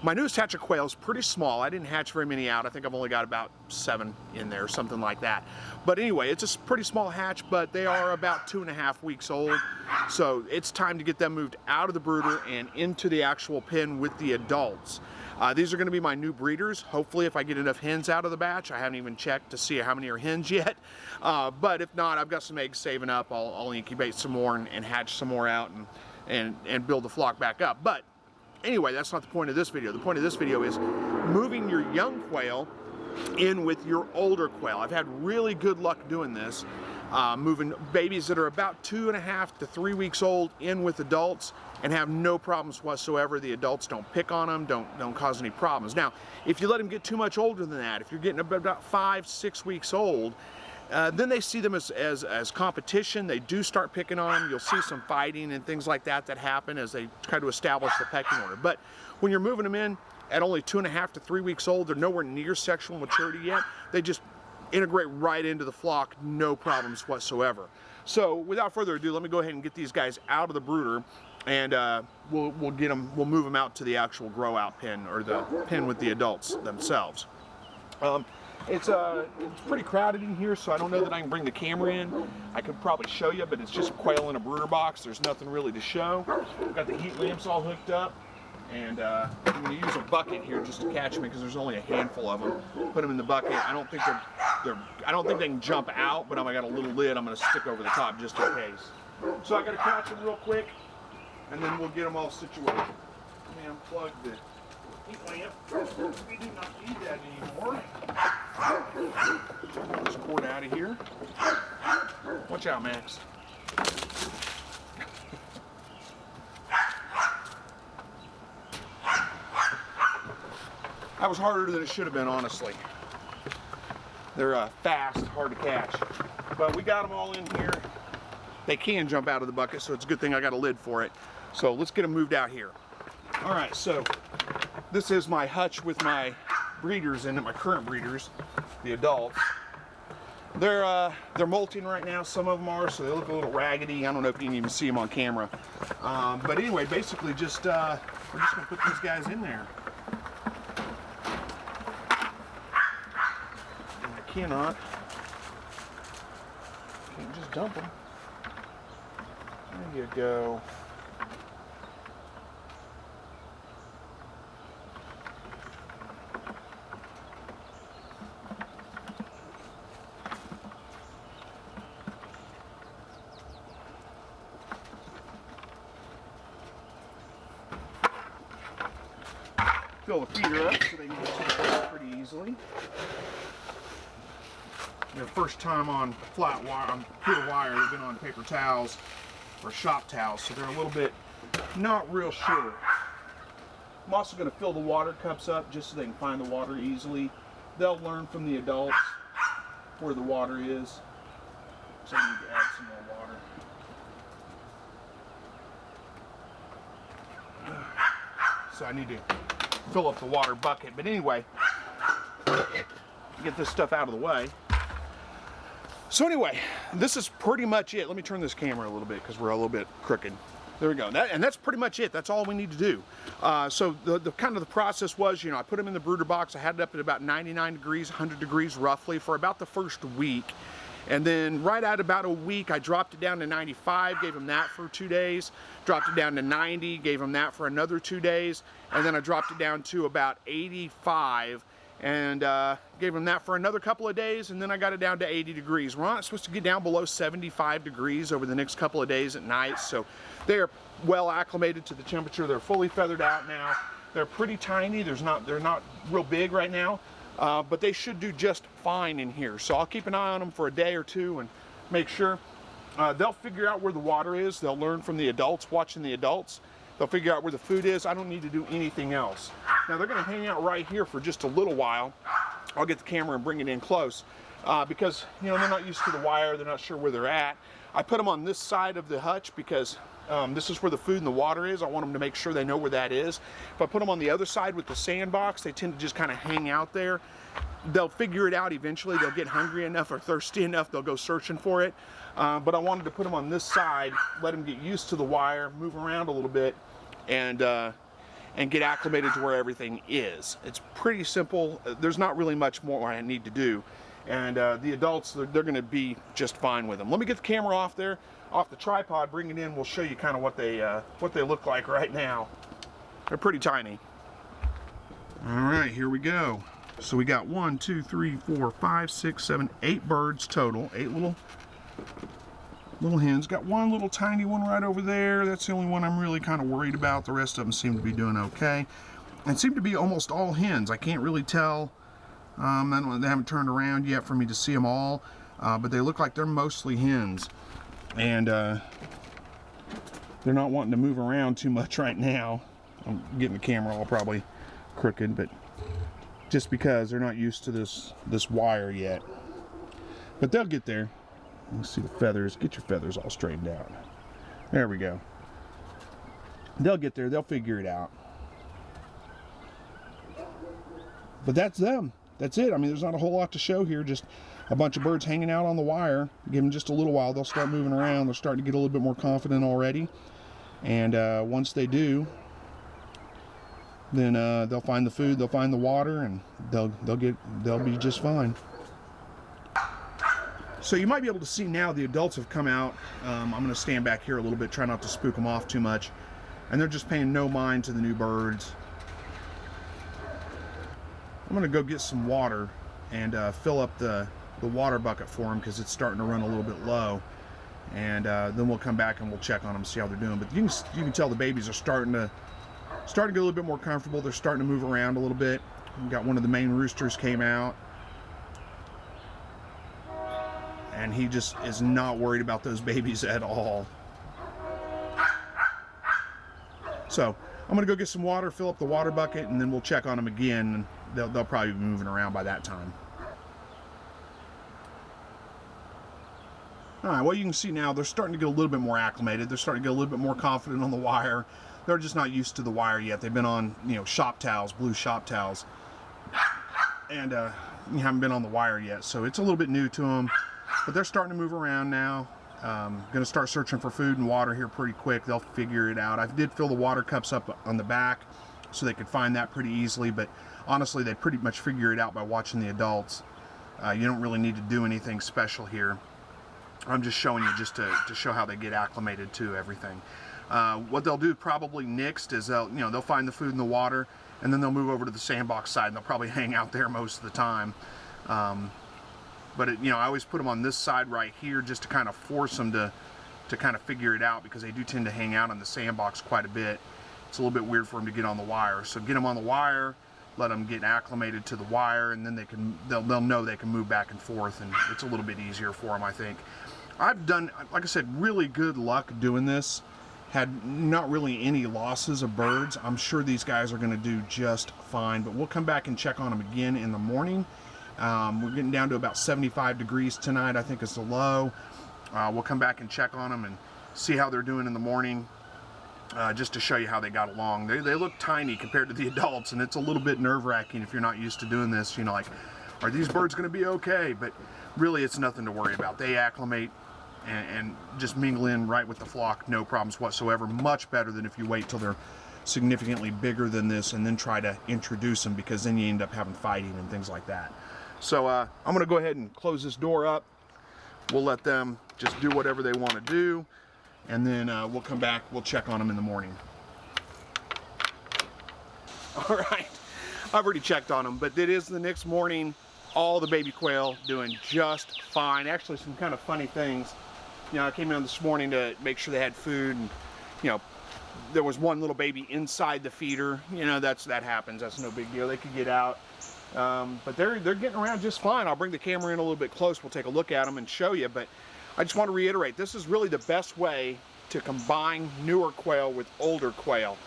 My newest hatch of quail is pretty small. I didn't hatch very many out. I think I've only got about 7 in there, something like that. But anyway, it's a pretty small hatch, but they are about 2.5 weeks old. So it's time to get them moved out of the brooder and into the actual pen with the adults. These are going to be my new breeders. Hopefully, if I get enough hens out of the batch. I haven't even checked to see how many are hens yet. But if not, I've got some eggs saving up. I'll incubate some more and hatch some more out and build the flock back up. But anyway, that's not the point of this video. The point of this video is moving your young quail in with your older quail. I've had really good luck doing this, moving babies that are about 2.5 to 3 weeks old in with adults and have no problems whatsoever. The adults don't pick on them, don't cause any problems. Now, if you let them get too much older than that, if you're getting about 5, 6 weeks old, then they see them as competition. They do start picking on them. You'll see some fighting and things like that happen as they try to establish the pecking order. But when you're moving them in at only 2.5 to 3 weeks old, they're nowhere near sexual maturity yet. They just integrate right into the flock, no problems whatsoever. So without further ado, let me go ahead and get these guys out of the brooder, and we'll move them out to the actual grow out pen, or the pen with the adults themselves. It's pretty crowded in here, so I don't know that I can bring the camera in. I could probably show you, but it's just quail in a brooder box. There's nothing really to show. We've got the heat lamps all hooked up, and I'm going to use a bucket here just to catch them because there's only a handful of them. Put them in the bucket. I don't think they can jump out, but I got a little lid I'm going to stick over the top just in case. So I got to catch them real quick, and then we'll get them all situated. Let me unplug the heat lamp. We do not need that anymore. Get this cord out of here. Watch out, Max. That was harder than it should have been, honestly. They're fast, hard to catch. But we got them all in here. They can jump out of the bucket, so it's a good thing I got a lid for it. So let's get them moved out here. All right, so this is my hutch with my breeders in it, my current breeders, the adults. They're molting right now. Some of them are, so they look a little raggedy. I don't know if you can even see them on camera. But anyway, basically we're just gonna put these guys in there. And I can't just dump them. There you go. Fill the feeder up so they can get to the water pretty easily. Their first time on flat wire, on pure wire, they've been on paper towels or shop towels, so they're a little bit not real sure. I'm also going to fill the water cups up just so they can find the water easily. They'll learn from the adults where the water is. So I need to add some more water. So I need to fill up the water bucket. But anyway, get this stuff out of the way. So anyway, this is pretty much it. Let me turn this camera a little bit because we're a little bit crooked. There we go. And that's pretty much it. That's all we need to do. So the kind of the process was, I put them in the brooder box. I had it up at about 99 degrees, 100 degrees roughly for about the first week. And then right at about a week, I dropped it down to 95, gave them that for 2 days. Dropped it down to 90, gave them that for another 2 days. And then I dropped it down to about 85 and gave them that for another couple of days. And then I got it down to 80 degrees. We're not supposed to get down below 75 degrees over the next couple of days at night. So they're well acclimated to the temperature. They're fully feathered out now. They're pretty tiny. They're not real big right now. But they should do just fine in here. So I'll keep an eye on them for a day or two and make sure. They'll figure out where the water is. They'll learn from the adults, watching the adults. They'll figure out where the food is. I don't need to do anything else. Now they're going to hang out right here for just a little while. I'll get the camera and bring it in close because they're not used to the wire. They're not sure where they're at. I put them on this side of the hutch because this is where the food and the water is. I want them to make sure they know where that is. If I put them on the other side with the sandbox, they tend to just kind of hang out there. They'll figure it out eventually. They'll get hungry enough or thirsty enough, they'll go searching for it. But I wanted to put them on this side, let them get used to the wire, move around a little bit, and and get acclimated to where everything is. It's pretty simple. There's not really much more I need to do. And the adults, they're going to be just fine with them. Let me get the camera off there, off the tripod, bring it in. We'll show you kind of what they look like right now. They're pretty tiny. All right, here we go. So we got 1, 2, 3, 4, 5, 6, 7, 8 birds total. 8 little hens. Got one little tiny one right over there. That's the only one I'm really kind of worried about. The rest of them seem to be doing okay. And seem to be almost all hens. I can't really tell. They haven't turned around yet for me to see them all. But they look like they're mostly hens. And they're not wanting to move around too much right now. I'm getting the camera all probably crooked, but just because they're not used to this wire yet. But they'll get there. Let's see the feathers. Get your feathers all straightened out. There we go. They'll get there. They'll figure it out. But that's them. That's it. I mean, there's not a whole lot to show here. Just a bunch of birds hanging out on the wire. Give them just a little while. They'll start moving around. They're starting to get a little bit more confident already. And once they do, then they'll find the food, they'll find the water, and they'll be just fine. So you might be able to see now the adults have come out. I'm going to stand back here a little bit, try not to spook them off too much. And they're just paying no mind to the new birds. I'm going to go get some water and fill up the water bucket for them because it's starting to run a little bit low. And then we'll come back and we'll check on them, see how they're doing. But you can tell the babies are starting to get a little bit more comfortable. They're starting to move around a little bit. We got one of the main roosters came out. And he just is not worried about those babies at all. So I'm gonna go get some water, fill up the water bucket, and then we'll check on them again. And they'll probably be moving around by that time. All right, well, you can see now they're starting to get a little bit more acclimated. They're starting to get a little bit more confident on the wire. They're just not used to the wire yet. They've been on, shop towels, blue shop towels, and you haven't been on the wire yet. So it's a little bit new to them. But they're starting to move around now. Going to start searching for food and water here pretty quick. They'll figure it out. I did fill the water cups up on the back so they could find that pretty easily. But honestly, they pretty much figure it out by watching the adults. You don't really need to do anything special here. I'm just showing you just to show how they get acclimated to everything. What they'll do probably next is they'll find the food and the water, and then they'll move over to the sandbox side, and they'll probably hang out there most of the time. But I always put them on this side right here just to kind of force them to kind of figure it out, because they do tend to hang out in the sandbox quite a bit. It's a little bit weird for them to get on the wire. So get them on the wire, let them get acclimated to the wire, and then they'll know they can move back and forth, and it's a little bit easier for them, I think. I've done, like I said, really good luck doing this. Had not really any losses of birds. I'm sure these guys are going to do just fine, but we'll come back and check on them again in the morning. We're getting down to about 75 degrees tonight, I think is the low. We'll come back and check on them and see how they're doing in the morning, just to show you how they got along. They look tiny compared to the adults, and it's a little bit nerve-wracking if you're not used to doing this. Like, are these birds going to be okay? But really, it's nothing to worry about. They acclimate and just mingle in right with the flock, no problems whatsoever. Much better than if you wait till they're significantly bigger than this and then try to introduce them, because then you end up having fighting and things like that. So I'm going to go ahead and close this door up. We'll let them just do whatever they want to do, and then we'll come back, we'll check on them in the morning. All right, I've already checked on them, but it is the next morning. All the baby quail doing just fine. Actually, some kind of funny things. I came in this morning to make sure they had food, and there was one little baby inside the feeder. That happens. That's no big deal. They could get out. But they're getting around just fine. I'll bring the camera in a little bit close. We'll take a look at them and show you. But I just want to reiterate, this is really the best way to combine newer quail with older quail.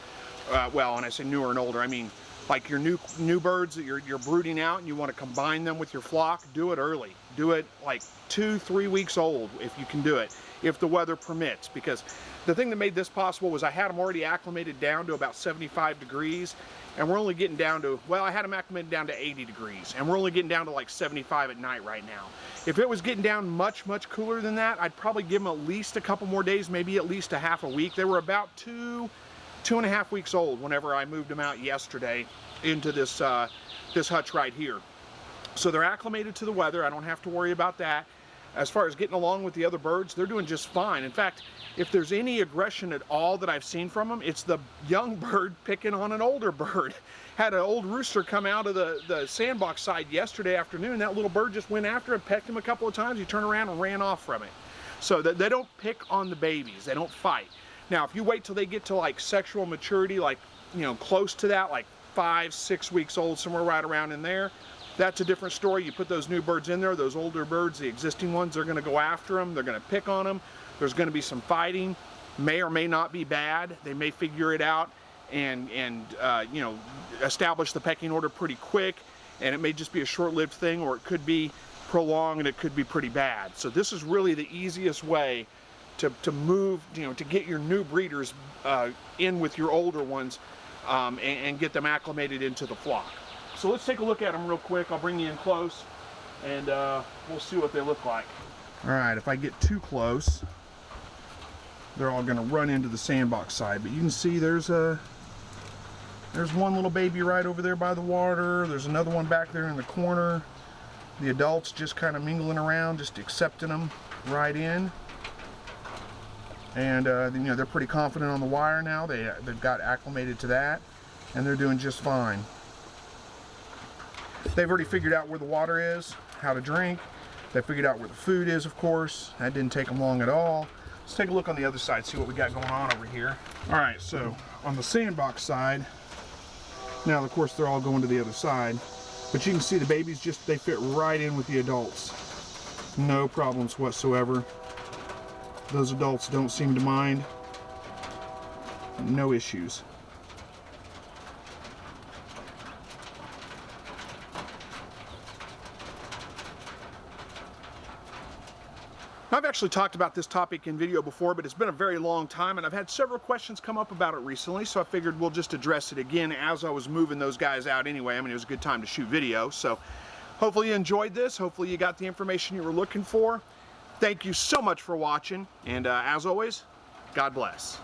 Well, when I say newer and older, I mean like your new birds that you're brooding out and you want to combine them with your flock. Do it early. Do it like 2-3 weeks old if you can do it, if the weather permits. Because the thing that made this possible was I had them already acclimated down to about 75 degrees. And we're only getting down to, well, I had them acclimated down to 80 degrees. And we're only getting down to like 75 at night right now. If it was getting down much, much cooler than that, I'd probably give them at least a couple more days, maybe at least a half a week. They were about 2 2.5 weeks old whenever I moved them out yesterday into this this hutch right here. So they're acclimated to the weather. I don't have to worry about that. As far as getting along with the other birds, they're doing just fine. In fact, if there's any aggression at all that I've seen from them, it's the young bird picking on an older bird. Had an old rooster come out of the sandbox side yesterday afternoon. That little bird just went after him, pecked him a couple of times. He turned around and ran off from it. So they don't pick on the babies. They don't fight. Now, if you wait till they get to like sexual maturity, like, you know, close to that, like 5, 6 weeks old, somewhere right around in there, that's a different story. You put those new birds in there, those older birds, the existing ones, they're going to go after them. They're going to pick on them. There's going to be some fighting. May or may not be bad. They may figure it out and you know, establish the pecking order pretty quick. And it may just be a short-lived thing, or it could be prolonged and it could be pretty bad. So this is really the easiest way to move, you know, to get your new breeders in with your older ones and get them acclimated into the flock. So let's take a look at them real quick. I'll bring you in close and we'll see what they look like. All right, if I get too close, they're all gonna run into the sandbox side, but you can see there's one little baby right over there by the water. There's another one back there in the corner. The adults just kind of mingling around, just accepting them right in. And you know, they're pretty confident on the wire now. They've got acclimated to that, and they're doing just fine. They've already figured out where the water is, how to drink. They figured out where the food is, of course. That didn't take them long at all. Let's take a look on the other side, see what we got going on over here. All right, so on the sandbox side, now of course they're all going to the other side, but you can see the babies they fit right in with the adults. No problems whatsoever. Those adults don't seem to mind. No issues. I've actually talked about this topic in video before, but it's been a very long time, and I've had several questions come up about it recently, so I figured we'll just address it again as I was moving those guys out anyway. I mean, it was a good time to shoot video, so hopefully you enjoyed this. Hopefully you got the information you were looking for. Thank you so much for watching, and as always, God bless.